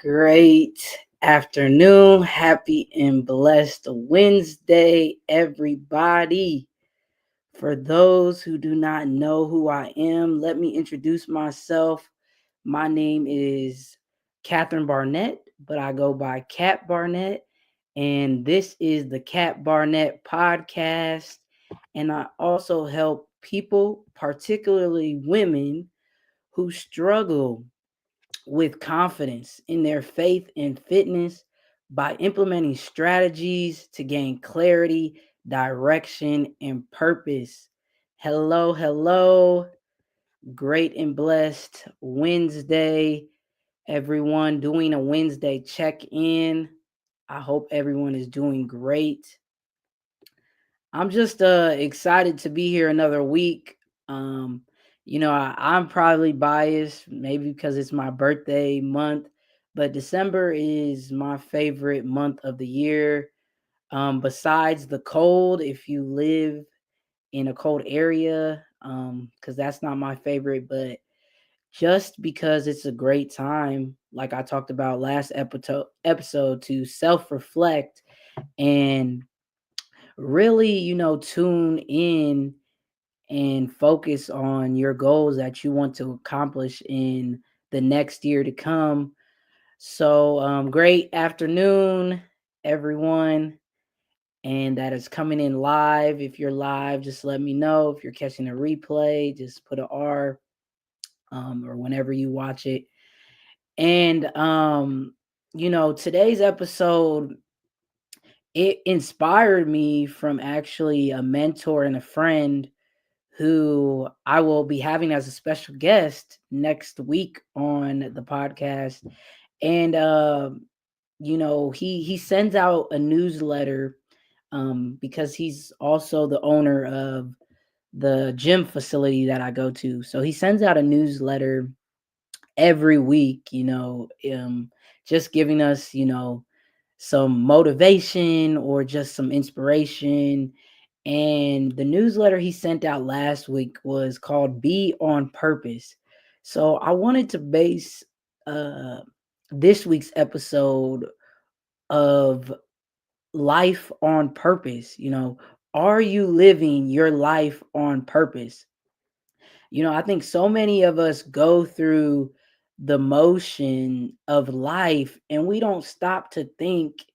Great afternoon. Happy and blessed Wednesday, everybody. For those who do not know who I am, let me introduce myself. My name is Catherine Barnett, but I go by Cat Barnett. And this is the Cat Barnett podcast. And I also help people, particularly women, who struggle with confidence in their faith and fitness by implementing strategies to gain clarity, direction, and purpose. Hello, hello. Great and blessed Wednesday. Everyone doing a Wednesday check in. I hope everyone is doing great. I'm just excited to be here another week. Um, I'm probably biased, maybe because it's my birthday month, but December is my favorite month of the year. Besides the cold, if you live in a cold area, because that's not my favorite, but just because it's a great time, like I talked about last episode to self-reflect and really, tune in and focus on your goals that you want to accomplish in the next year to come. So, great afternoon, everyone. And that is coming in live. If you're live, just let me know. If you're catching a replay, just put a R or whenever you watch it. And, today's episode, it inspired me from actually a mentor and a friend who I will be having as a special guest next week on the podcast. And he sends out a newsletter because he's also the owner of the gym facility that I go to. So he sends out a newsletter every week, just giving us, some motivation or just some inspiration. And the newsletter he sent out last week was called Be on Purpose. So I wanted to base uh, this week's episode of life on purpose. Are you living your life on purpose? I think so many of us go through the motion of life and we don't stop to think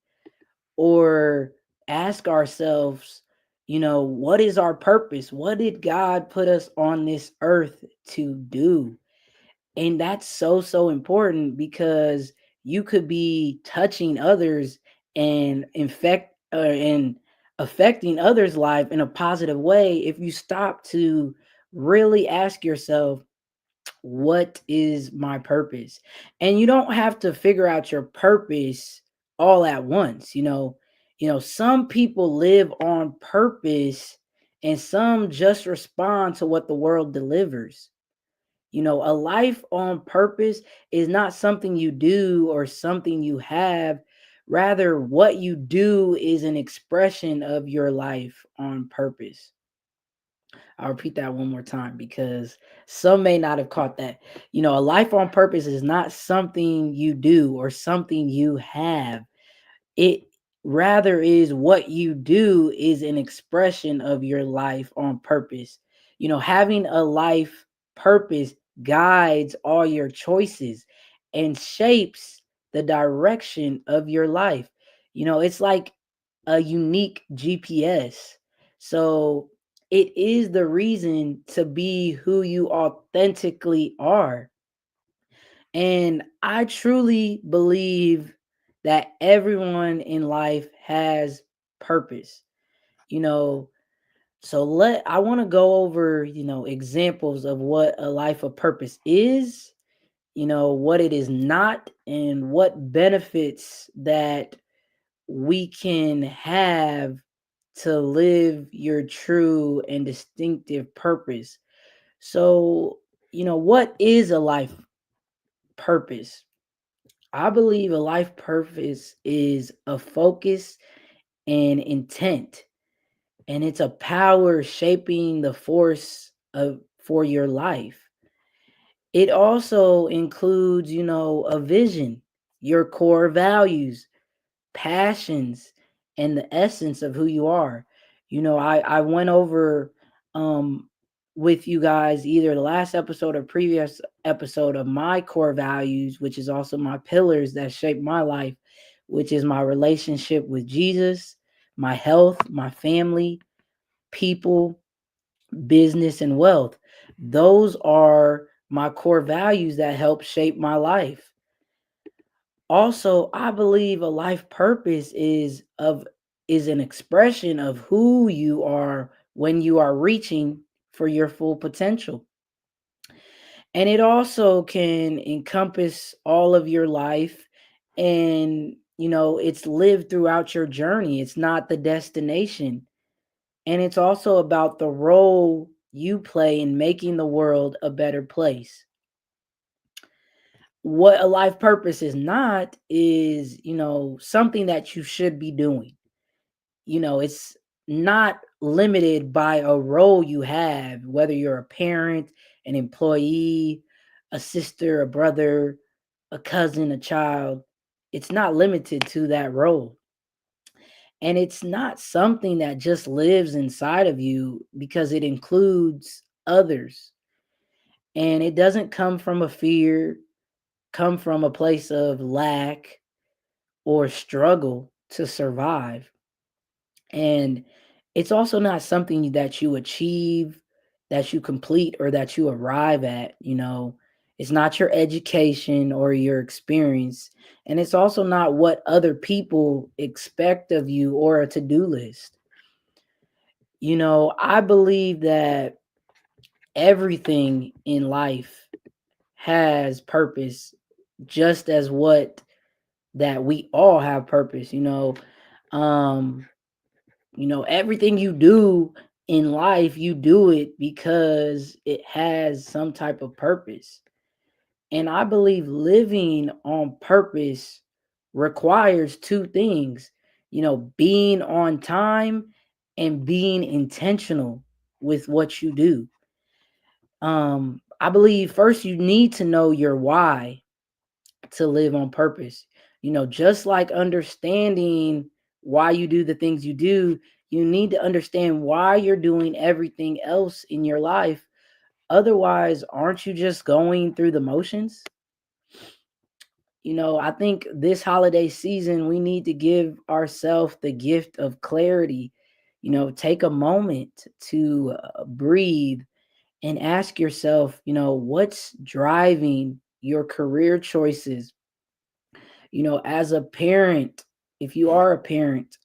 or ask ourselves, what is our purpose? What did God put us on this earth to do? And that's so, so important because you could be touching others and and affecting others' life in a positive way if you stop to really ask yourself, what is my purpose? And you don't have to figure out your purpose all at once. Some people live on purpose and some just respond to what the world delivers. A life on purpose is not something you do or something you have. Rather, what you do is an expression of your life on purpose. I'll repeat that one more time because some may not have caught that. A life on purpose is not something you do or something you have. It rather is what you do is an expression of your life on purpose. Having a life purpose guides all your choices and shapes the direction of your life. It's like a unique GPS. So it is the reason to be who you authentically are. And I truly believe that everyone in life has purpose. You know, so let I want to go over, examples of what a life of purpose is, what it is not, and what benefits that we can have to live your true and distinctive purpose. So, what is a life purpose? I believe a life purpose is a focus and intent, and it's a power shaping the force of for your life. It also includes, a vision, your core values, passions, and the essence of who you are. I went over um with you guys either the last episode or previous episode of my core values, which is also my pillars that shape my life, which is my relationship with Jesus, my health, my family, people, business, and wealth. Those are my core values that help shape my life. Also, I believe a life purpose is an expression of who you are when you are reaching for your full potential. And it also can encompass all of your life, and it's lived throughout your journey. It's not the destination. And it's also about the role you play in making the world a better place. What a life purpose is not is, something that you should be doing. It's not limited by a role you have, whether you're a parent, an employee, a sister, a brother, a cousin, a child. It's not limited to that role. And it's not something that just lives inside of you because it includes others. And it doesn't come from a fear, come from a place of lack or struggle to survive. And it's also not something that you achieve, that you complete, or that you arrive at. It's not your education or your experience. And it's also not what other people expect of you or a to do list. I believe that everything in life has purpose, just as what that we all have purpose. Um, everything you do in life, you do it because it has some type of purpose. And I believe living on purpose requires two things, being on time and being intentional with what you do. I believe first you need to know your why to live on purpose. Just like understanding why you do the things you do, you need to understand why you're doing everything else in your life. Otherwise, aren't you just going through the motions? I think this holiday season, we need to give ourselves the gift of clarity. Take a moment to breathe and ask yourself, what's driving your career choices? As a parent, if you are a parent,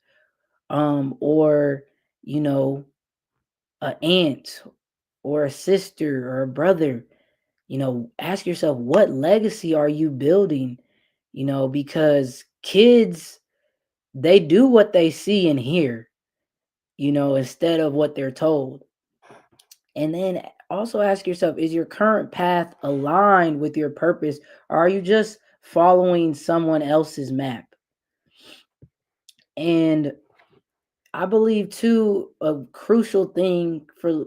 or, you know, an aunt or a sister or a brother, ask yourself, what legacy are you building? Because kids, they do what they see and hear, instead of what they're told. And then also ask yourself, is your current path aligned with your purpose, or are you just following someone else's map? And I believe too, a crucial thing for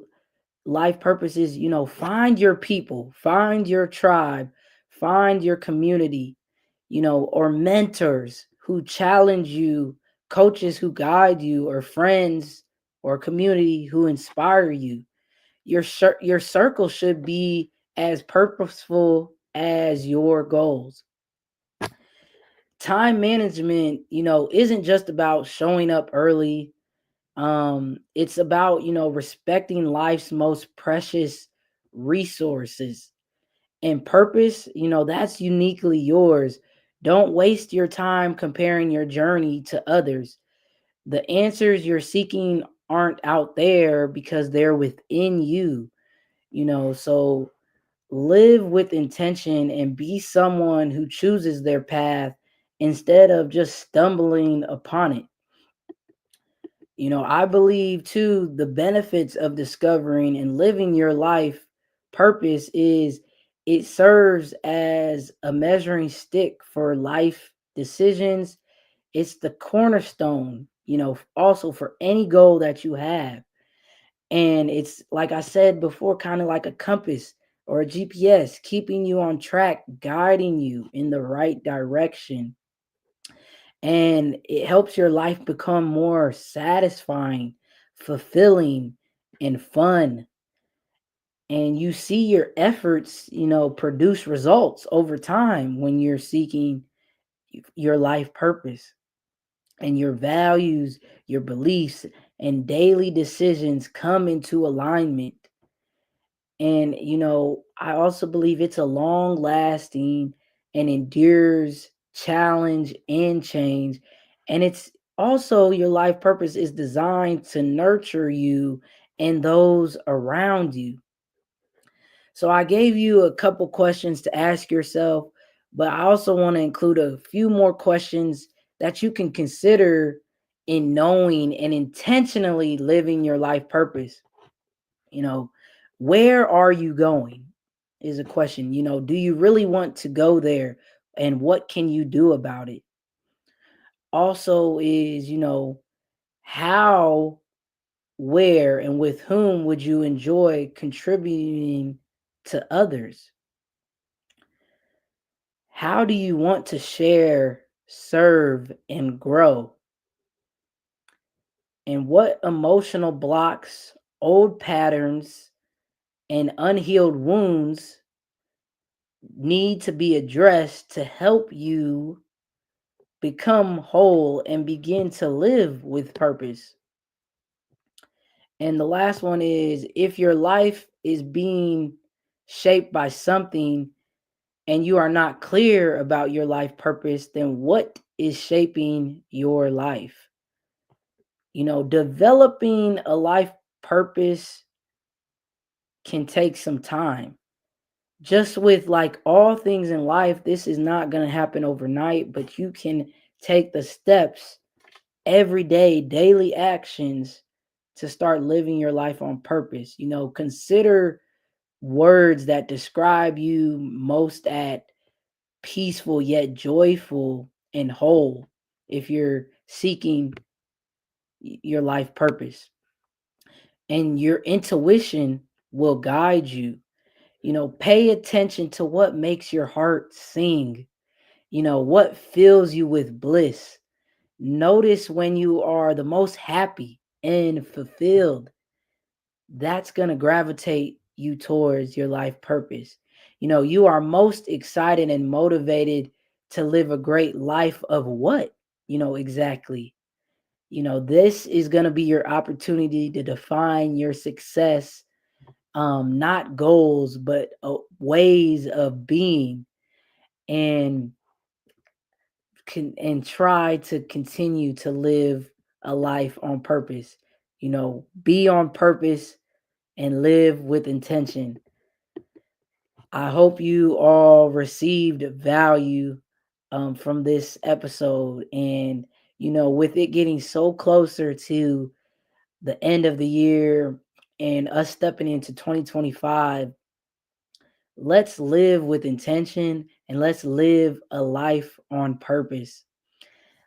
life purpose is, find your people, find your tribe, find your community, or mentors who challenge you, coaches who guide you, or friends or community who inspire you. Your circle should be as purposeful as your goals. Time management, isn't just about showing up early. It's about, respecting life's most precious resources. And purpose, that's uniquely yours. Don't waste your time comparing your journey to others. The answers you're seeking aren't out there because they're within you. So live with intention and be someone who chooses their path instead of just stumbling upon it. I believe too, the benefits of discovering and living your life purpose is it serves as a measuring stick for life decisions. It's the cornerstone, also for any goal that you have. And it's, like I said before, kind of like a compass. or a GPS, keeping you on track, guiding you in the right direction. And it helps your life become more satisfying, fulfilling, and fun. And you see your efforts, produce results over time when you're seeking your life purpose, and your values, your beliefs, and daily decisions come into alignment. And, I also believe it's a long lasting and endures challenge and change. And it's also, your life purpose is designed to nurture you and those around you. So I gave you a couple questions to ask yourself, but I also want to include a few more questions that you can consider in knowing and intentionally living your life purpose. You know, where are you going is a question. Do you really want to go there, and what can you do about it? Also is, how, where, and with whom would you enjoy contributing to others? How do you want to share, serve, and grow? And what emotional blocks, old patterns, and unhealed wounds need to be addressed to help you become whole and begin to live with purpose? And the last one is, if your life is being shaped by something and you are not clear about your life purpose, then what is shaping your life? Developing a life purpose can take some time. Just with like all things in life, this is not going to happen overnight, but you can take the steps every day, daily actions to start living your life on purpose. Consider words that describe you most at peaceful yet joyful and whole if you're seeking your life purpose. And your intuition will guide you. Pay attention to what makes your heart sing, what fills you with bliss. Notice when you are the most happy and fulfilled. That's going to gravitate you towards your life purpose. You are most excited and motivated to live a great life of what? Exactly. This is going to be your opportunity to define your success, not goals, but ways of being, and try to continue to live a life on purpose. Be on purpose and live with intention. I hope you all received value from this episode. And, with it getting so closer to the end of the year and us stepping into 2025, let's live with intention and let's live a life on purpose.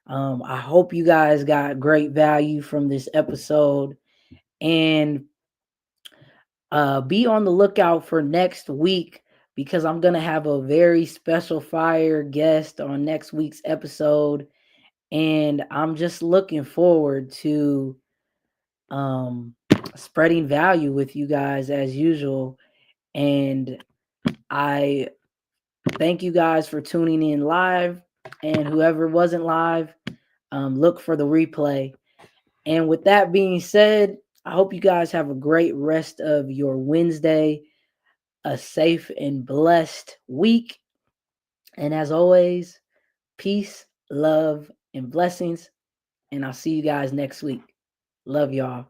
I hope you guys got great value from this episode, and be on the lookout for next week, because I'm gonna have a very special fire guest on next week's episode, and I'm just looking forward to um, spreading value with you guys as usual. And I thank you guys for tuning in live, and whoever wasn't live, look for the replay. And with that being said, I hope you guys have a great rest of your Wednesday, a safe and blessed week. And as always, peace, love, and blessings. And I'll see you guys next week. Love y'all.